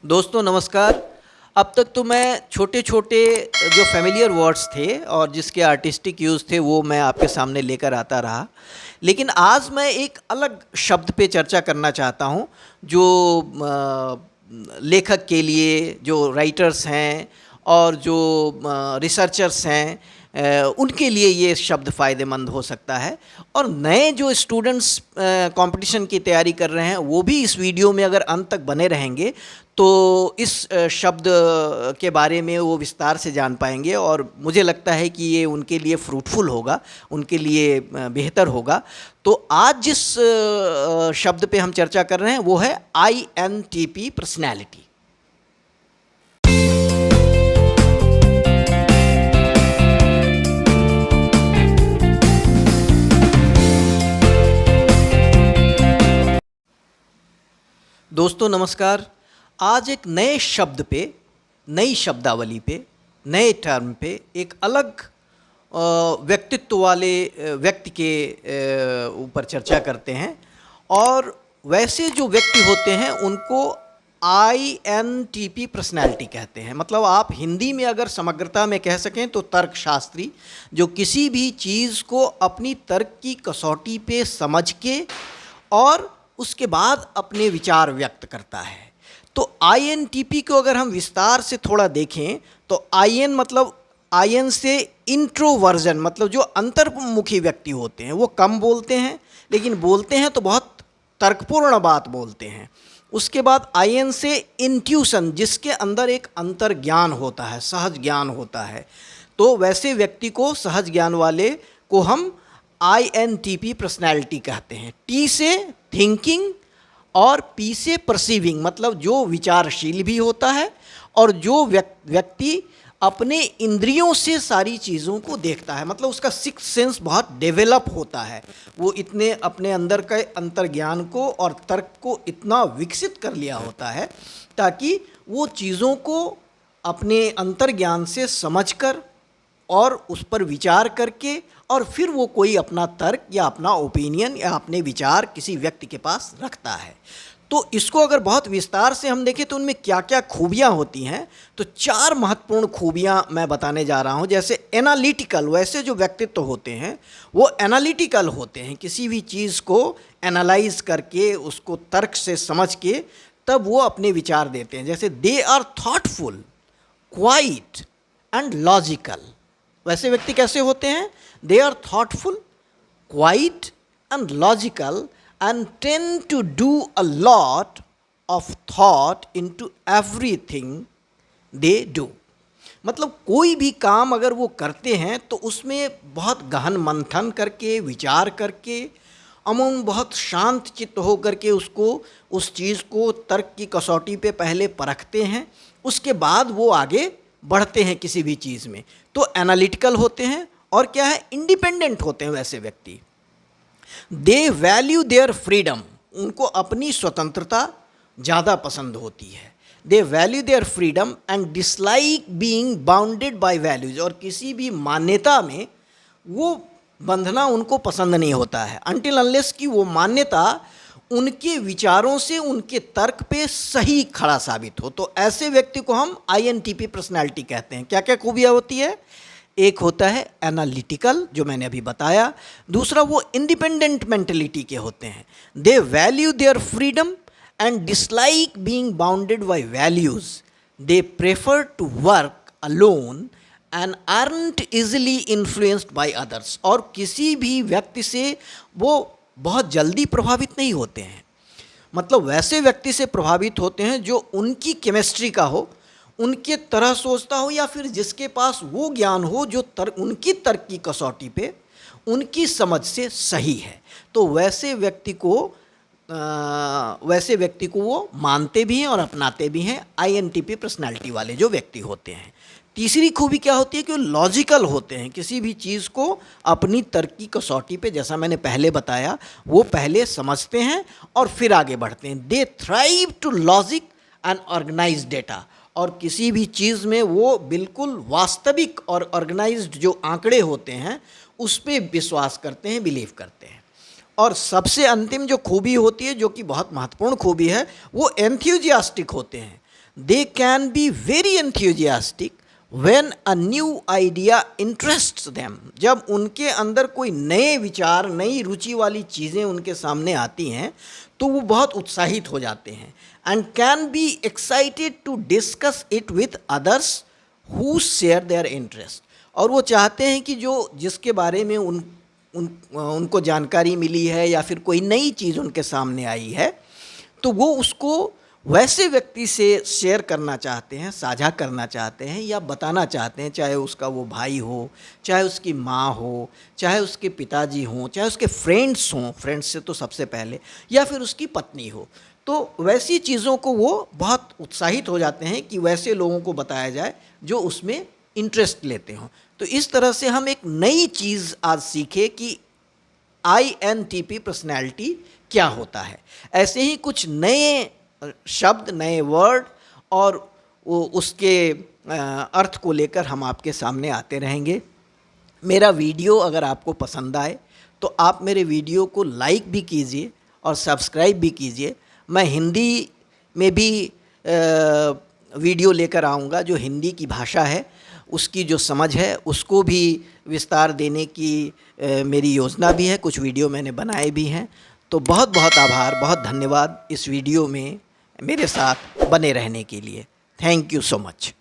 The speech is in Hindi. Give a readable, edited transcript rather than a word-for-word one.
दोस्तों नमस्कार। अब तक तो मैं छोटे छोटे जो फेमिलियर वर्ड्स थे और जिसके आर्टिस्टिक यूज़ थे वो मैं आपके सामने लेकर आता रहा, लेकिन आज मैं एक अलग शब्द पे चर्चा करना चाहता हूँ जो लेखक के लिए, जो राइटर्स हैं और जो रिसर्चर्स हैं, उनके लिए ये शब्द फ़ायदेमंद हो सकता है। और नए जो स्टूडेंट्स कंपटीशन की तैयारी कर रहे हैं वो भी इस वीडियो में अगर अंत तक बने रहेंगे तो इस शब्द के बारे में वो विस्तार से जान पाएंगे और मुझे लगता है कि ये उनके लिए फ्रूटफुल होगा, उनके लिए बेहतर होगा। तो आज जिस शब्द पे हम चर्चा कर रहे हैं वो है INTP पर्सनैलिटी। दोस्तों नमस्कार। आज एक नए शब्द पे, नई शब्दावली पे, नए टर्म पे, एक अलग व्यक्तित्व वाले व्यक्ति के ऊपर चर्चा करते हैं। और वैसे जो व्यक्ति होते हैं उनको INTP पर्सनैलिटी कहते हैं। मतलब आप हिंदी में अगर समग्रता में कह सकें तो तर्कशास्त्री, जो किसी भी चीज़ को अपनी तर्क की कसौटी पे समझ के और उसके बाद अपने विचार व्यक्त करता है। तो INTP को अगर हम विस्तार से थोड़ा देखें तो IN मतलब IN से इंट्रोवर्जन, मतलब जो अंतर्मुखी व्यक्ति होते हैं वो कम बोलते हैं, लेकिन बोलते हैं तो बहुत तर्कपूर्ण बात बोलते हैं। उसके बाद IN से इंट्यूशन, जिसके अंदर एक अंतर्ज्ञान होता है, सहज ज्ञान होता है। तो वैसे व्यक्ति को, सहज ज्ञान वाले को हम INTP पर्सनैलिटी कहते हैं। T से थिंकिंग और P से परसीविंग, मतलब जो विचारशील भी होता है और जो व्यक्ति अपने इंद्रियों से सारी चीज़ों को देखता है, मतलब उसका सिक्स्थ सेंस बहुत डेवलप होता है। वो इतने अपने अंदर के अंतर्ज्ञान को और तर्क को इतना विकसित कर लिया होता है ताकि वो चीज़ों को अपने अंतर्ज्ञान से समझकर और उस पर विचार करके और फिर वो कोई अपना तर्क या अपना ओपिनियन या अपने विचार किसी व्यक्ति के पास रखता है। तो इसको अगर बहुत विस्तार से हम देखें तो उनमें क्या क्या खूबियाँ होती हैं, तो 4 महत्वपूर्ण खूबियाँ मैं बताने जा रहा हूँ। जैसे एनालिटिकल, वैसे जो व्यक्तित्व होते हैं वो एनालिटिकल होते हैं, किसी भी चीज़ को एनालाइज करके उसको तर्क से समझ के तब वो अपने विचार देते हैं। जैसे they are thoughtful, quiet and logical. वैसे व्यक्ति कैसे होते हैं? They are thoughtful, quiet and logical and tend to do a lot of thought into everything they do। मतलब कोई भी काम अगर वो करते हैं तो उसमें बहुत गहन मंथन करके, विचार करके, अमूमन बहुत शांत चित्त हो करके उसको, उस चीज़ को तर्क की कसौटी पे पहले परखते हैं, उसके बाद वो आगे बढ़ते हैं किसी भी चीज़ में। तो एनालिटिकल होते हैं। और क्या है? इंडिपेंडेंट होते हैं वैसे व्यक्ति। दे वैल्यू देयर फ्रीडम, उनको अपनी स्वतंत्रता ज़्यादा पसंद होती है। दे value their freedom and dislike being bounded by values, और किसी भी मान्यता में वो बंधना उनको पसंद नहीं होता है अनटिल अनलेस कि वो मान्यता उनके विचारों से, उनके तर्क पे सही खड़ा साबित हो। तो ऐसे व्यक्ति को हम INTP पर्सनैलिटी कहते हैं। क्या क्या खूबियाँ होती है? एक होता है एनालिटिकल, जो मैंने अभी बताया। दूसरा वो इंडिपेंडेंट मेंटलिटी के होते हैं। They value their freedom and dislike being bounded by values. They prefer to work alone and aren't easily influenced by others. और किसी भी व्यक्ति से वो बहुत जल्दी प्रभावित नहीं होते हैं। मतलब वैसे व्यक्ति से प्रभावित होते हैं जो उनकी केमिस्ट्री का हो, उनके तरह सोचता हो, या फिर जिसके पास वो ज्ञान हो जो उनकी तर्क की कसौटी पे उनकी समझ से सही है। तो वैसे व्यक्ति को वो मानते भी हैं और अपनाते भी हैं, INTP पर्सनैलिटी वाले जो व्यक्ति होते हैं। तीसरी खूबी क्या होती है कि वो लॉजिकल होते हैं। किसी भी चीज़ को अपनी तर्क की कसौटी पे, जैसा मैंने पहले बताया, वो पहले समझते हैं और फिर आगे बढ़ते हैं। They thrive to logic and organise data, और किसी भी चीज़ में वो बिल्कुल वास्तविक और ऑर्गेनाइज्ड जो आंकड़े होते हैं उस पर विश्वास करते हैं, बिलीव करते हैं। और सबसे अंतिम जो खूबी होती है, जो कि बहुत महत्वपूर्ण खूबी है, वो एंथ्यूजियास्टिक होते हैं। They can be very enthusiastic when a new idea interests them. जब उनके अंदर कोई नए विचार, नई रुचि वाली चीज़ें उनके सामने आती हैं तो वो बहुत उत्साहित हो जाते हैं. And can be excited to discuss it with others who share their interest. और वो चाहते हैं कि जो जिसके बारे में उनको जानकारी मिली है या फिर कोई नई चीज़ उनके सामने आई है तो वो उसको वैसे व्यक्ति से शेयर करना चाहते हैं, साझा करना चाहते हैं या बताना चाहते हैं, चाहे उसका वो भाई हो, चाहे उसकी माँ हो, चाहे उसके पिताजी हों, चाहे उसके फ्रेंड्स हों, फ्रेंड्स से तो सबसे पहले, या फिर उसकी पत्नी हो. तो वैसी चीज़ों को वो बहुत उत्साहित हो जाते हैं कि वैसे लोगों को बताया जाए जो उसमें इंटरेस्ट लेते हों. तो इस तरह से हम एक नई चीज़ आज सीखे कि INTP पर्सनैलिटी क्या होता है. ऐसे ही कुछ नए शब्द, नए वर्ड और उसके अर्थ को लेकर हम आपके सामने आते रहेंगे. मेरा वीडियो अगर आपको पसंद आए तो आप मेरे वीडियो को लाइक भी कीजिए और सब्सक्राइब भी कीजिए. मैं हिंदी में भी वीडियो लेकर आऊँगा. जो हिंदी की भाषा है उसकी जो समझ है उसको भी विस्तार देने की मेरी योजना भी है. कुछ वीडियो मैंने बनाए भी हैं. तो बहुत बहुत आभार, बहुत धन्यवाद इस वीडियो में मेरे साथ बने रहने के लिए. Thank you so much.